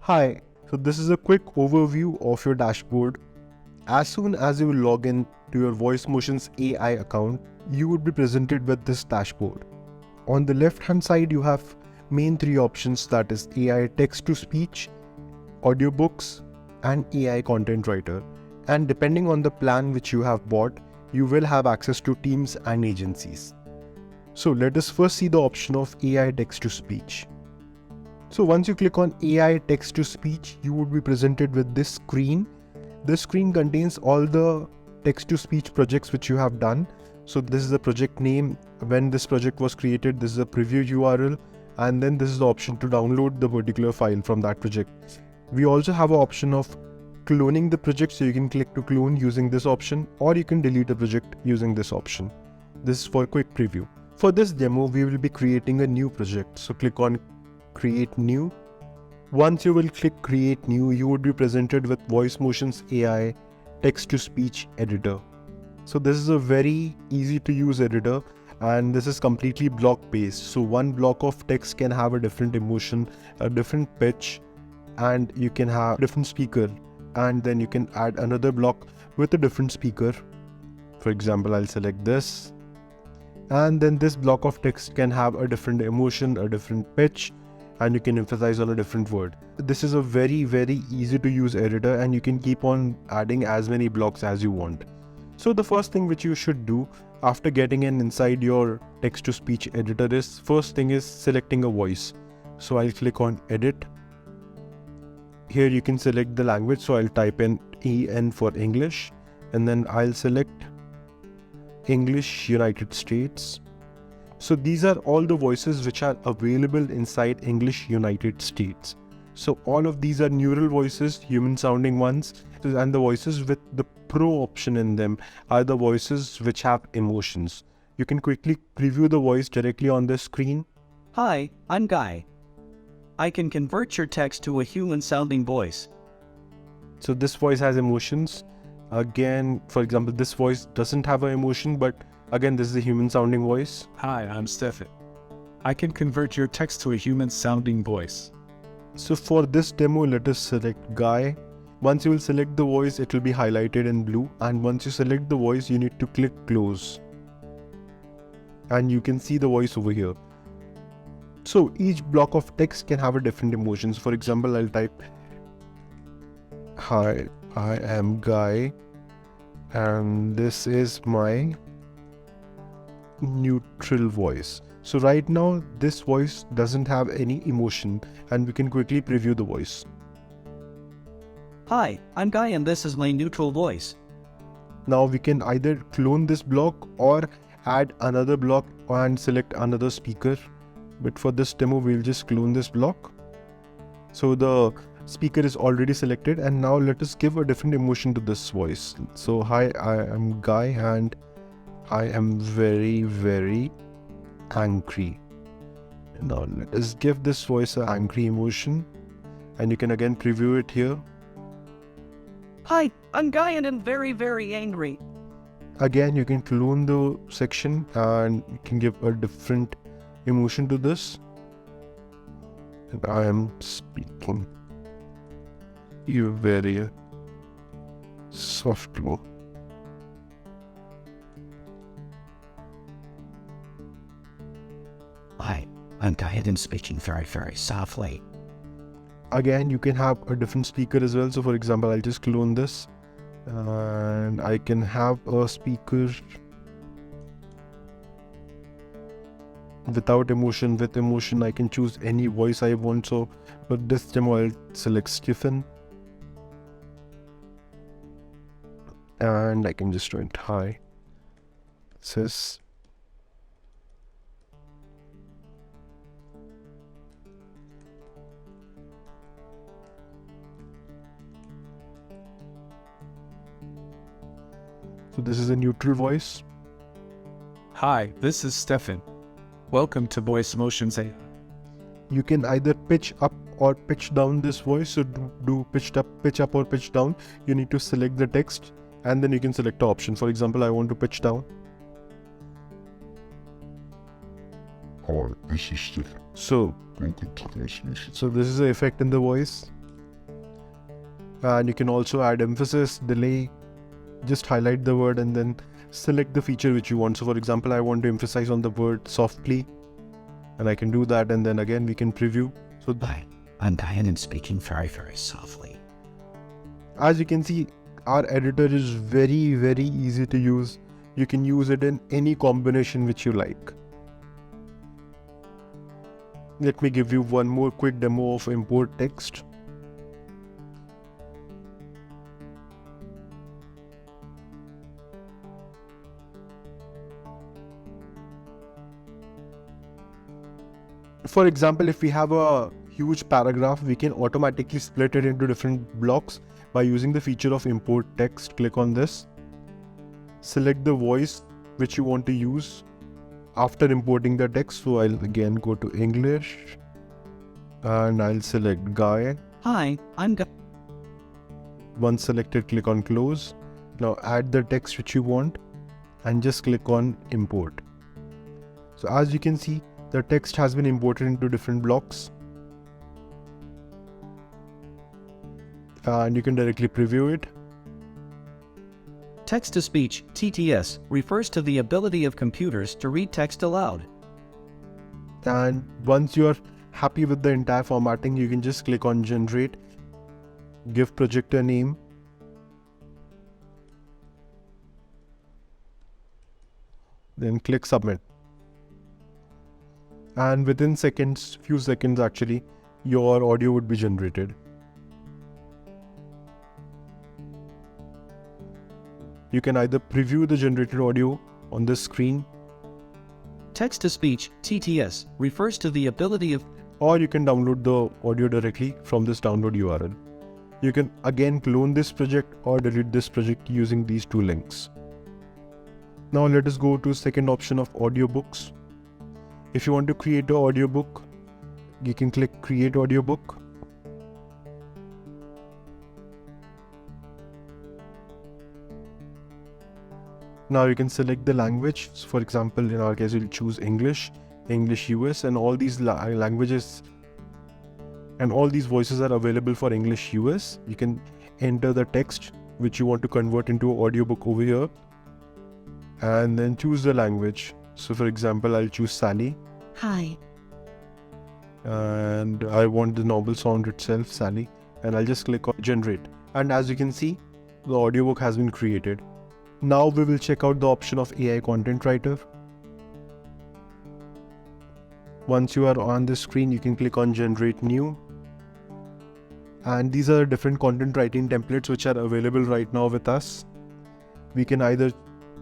Hi, so this is a quick overview of your dashboard. As soon as you log in to your VoiceMotions AI account, you would be presented with this dashboard. On the left hand side, you have main three options, that is AI text to speech, audiobooks, and AI content writer. And depending on the plan which you have bought, you will have access to teams and agencies. So let us first see the option of AI text to speech. So once you click on AI text to speech, you would be presented with this screen. This screen contains all the text to speech projects which you have done. So this is the project name, when this project was created, this is a preview URL, and then this is the option to download the particular file from that project. We also have an option of cloning the project, so you can click to clone using this option, or you can delete a project using this option. This is for a quick preview. For this demo, we will be creating a new project. So click on Create New. Once you will click Create New, you would be presented with VoiceMotions AI text to speech editor. So this is a very easy to use editor, and this is completely block based. So one block of text can have a different emotion, a different pitch, and you can have different speaker, and then you can add another block with a different speaker. For example, I'll select this, and then this block of text can have a different emotion, a different pitch, and you can emphasize on a different word. This is a very easy to use editor, and you can keep on adding as many blocks as you want. So the first thing which you should do after getting in inside your text to speech editor is, first thing is selecting a voice. So I'll click on edit. Here you can select the language, so I'll type in EN for English, and then I'll select English United States. So these are all the voices which are available inside English United States. So all of these are neural voices, human sounding ones, and the voices with the pro option in them are the voices which have emotions. You can quickly preview the voice directly on the screen. Hi, I'm Guy. I can convert your text to a human sounding voice. So this voice has emotions. Again, for example, this voice doesn't have an emotion, but again, this is a human sounding voice. Hi, I'm Stefan. I can convert your text to a human sounding voice. So for this demo, let us select Guy. Once you will select the voice, it will be highlighted in blue. And once you select the voice, you need to click close. And you can see the voice over here. So each block of text can have a different emotions. For example, I'll type, "Hi, I am Guy, and this is my neutral voice." So right now this voice doesn't have any emotion, and we can quickly preview the voice. Hi, I'm Guy and this is my neutral voice. Now we can either clone this block or add another block and select another speaker. But for this demo, we'll just clone this block. So the speaker is already selected, and now let us give a different emotion to this voice. So hi, I am Guy and I am very angry. Now let us give this voice an angry emotion, and you can again preview it here. Hi, I'm Guy and I'm very angry. Again, you can clone the section and you can give a different emotion to this. And I am speaking you very softly. Hi, I'm Guy and I'm speaking very softly. Again, you can have a different speaker as well. So for example, I'll just clone this and I can have a speaker without emotion, with emotion. I can choose any voice I want. So for this demo, I'll select Stephen, and I can just write hi, sis. So this is a neutral voice. Hi, this is Stefan. Welcome to VoiceMotions A.I. You can either pitch up or pitch down this voice. So do pitch up or pitch down. You need to select the text, and then you can select the option. For example, I want to pitch down. Hi, this is Stefan. So Welcome to VoiceMotions. this is the effect in the voice. And you can also add emphasis, delay, just highlight the word and then select the feature which you want. So for example, I want to emphasize on the word softly, and I can do that, and then again we can preview. So I'm Diane speaking very, very softly. as you can see, our editor is very, very easy to use. You can use it in any combination which you like. Let me give you one more quick demo of import text. For example, if we have a huge paragraph, we can automatically split it into different blocks by using the feature of import text. Click on this. Select the voice which you want to use after importing the text. So I'll again go to English and I'll select Guy. Hi, I'm Guy. Once selected, click on close. Now add the text which you want and just click on import. So as you can see, the text has been imported into different blocks. And you can directly preview it. Text-to-speech, TTS, refers to the ability of computers to read text aloud. And once you are happy with the entire formatting, you can just click on generate, give project a name, then click submit. And within few seconds actually, your audio would be generated. You can either preview the generated audio on this screen, Text-to-speech, TTS, refers to the ability of, or you can download the audio directly from this download URL. You can again clone this project or delete this project using these two links. Now let us go to second option of audiobooks. If you want to create an audiobook, you can click create audiobook. Now you can select the language. So for example, in our case, we'll choose English, English US, and all these languages and all these voices are available for English US. You can enter the text which you want to convert into an audiobook over here and then choose the language. So for example, I'll choose Sally. Hi. And I want the novel sound itself, Sally, and I'll just click on generate. And as you can see, the audiobook has been created. Now we will check out the option of AI content writer. Once you are on the screen, you can click on generate new. And these are different content writing templates which are available right now with us. We can either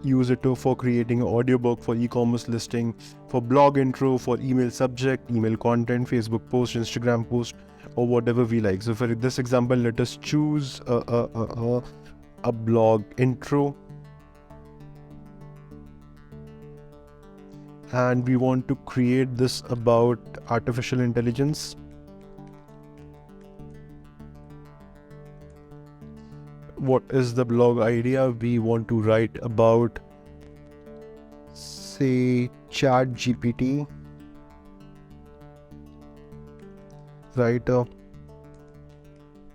use it for creating an audiobook, for e-commerce listing, for blog intro, for email subject, email content, Facebook post, Instagram post, or whatever we like. So for this example, let us choose a blog intro. And we want to create this about artificial intelligence. What is the blog idea? We want to write about, say, ChatGPT. Write a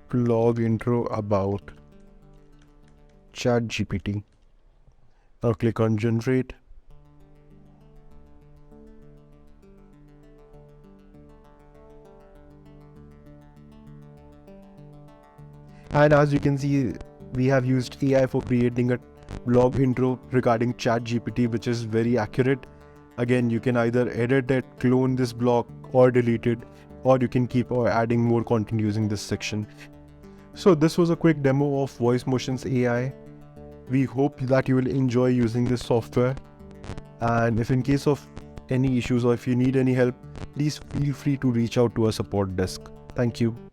blog intro about ChatGPT. Now click on generate. And as you can see, we have used AI for creating a blog intro regarding ChatGPT, which is very accurate. Again, you can either edit it, clone this block, or delete it, or you can keep adding more content using this section. So this was a quick demo of VoiceMotions AI. We hope that you will enjoy using this software. And if in case of any issues or if you need any help, please feel free to reach out to our support desk. Thank you.